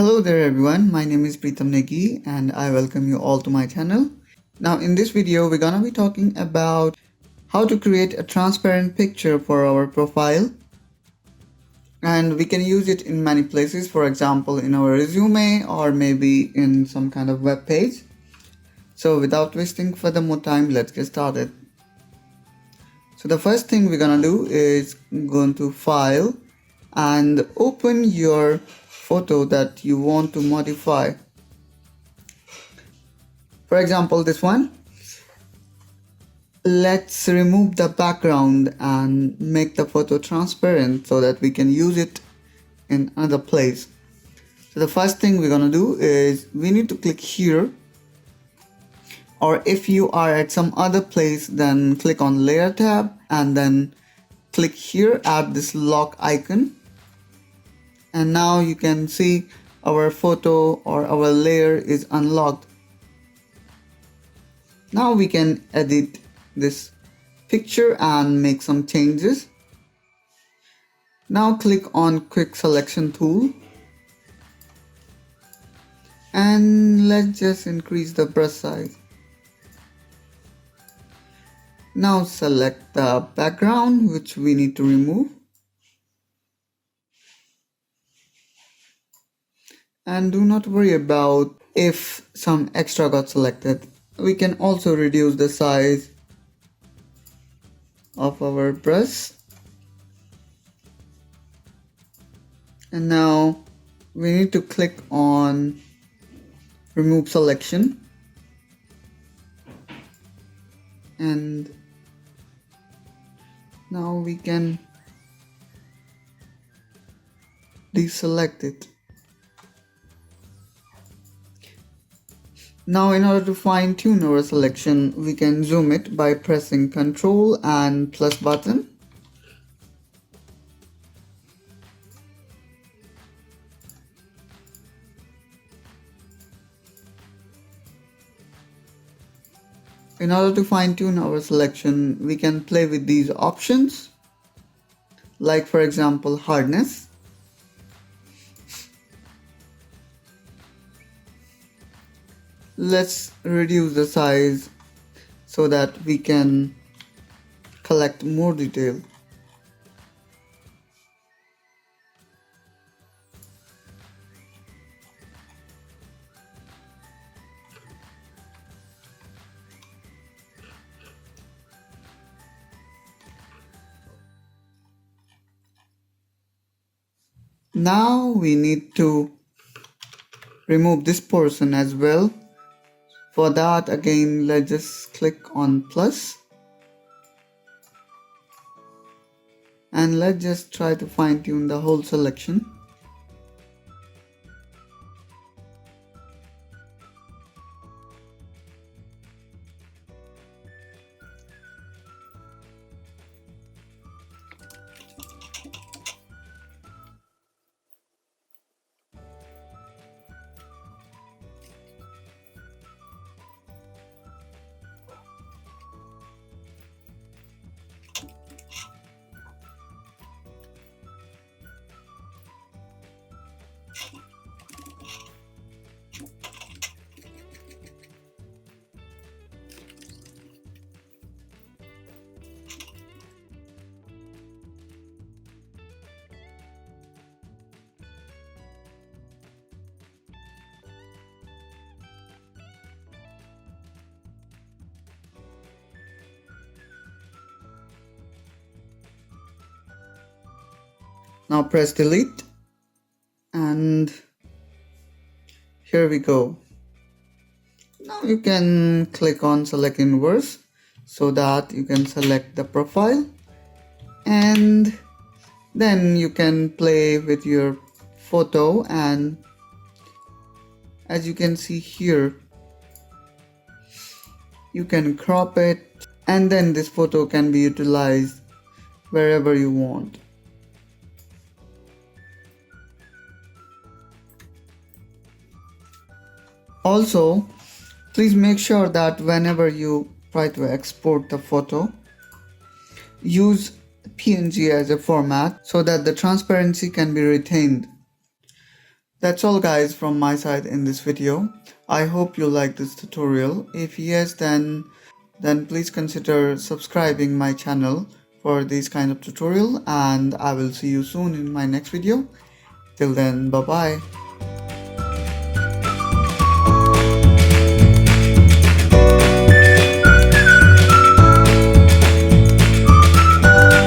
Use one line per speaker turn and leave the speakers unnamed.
Hello there everyone, my name is Pritam Negi and I welcome you all to my channel. Now in this video we're gonna be talking about how to create a transparent picture for our profile, and we can use it in many places, for example in our resume or maybe in some kind of web page. So without wasting further more time, let's get started. So the first thing we're gonna do is go into File and open your photo that you want to modify. For example, this one. Let's remove the background and make the photo transparent so that we can use it in another place. So the first thing we're gonna do is we need to click here, or if you are at some other place, then click on Layer tab and then click here at this lock icon. And now you can see our photo or our layer is unlocked. Now we can edit this picture and make some changes. Now click on Quick Selection tool and let's just increase the brush size. Now select the background which we need to remove. And do not worry about if some extra got selected. We can also reduce the size of our brush. And now we need to click on Remove Selection. And now we can deselect it. Now in order to fine tune our selection, we can zoom it by pressing Ctrl and plus button. In order to fine tune our selection, we can play with these options, like for example hardness. Let's reduce the size so that we can collect more detail. Now we need to remove this portion as well. For that, again, let's just click on plus and let's just try to fine tune the whole selection. Now press delete and here we go. Now you can click on select inverse so that you can select the profile, and then you can play with your photo, and as you can see here you can crop it, and then this photo can be utilized wherever you want. Also, please make sure that whenever you try to export the photo, use PNG as a format so that the transparency can be retained. That's all guys from my side in this video. I hope you like this tutorial. If yes, then please consider subscribing my channel for this kind of tutorial, and I will see you soon in my next video. Till then, bye bye.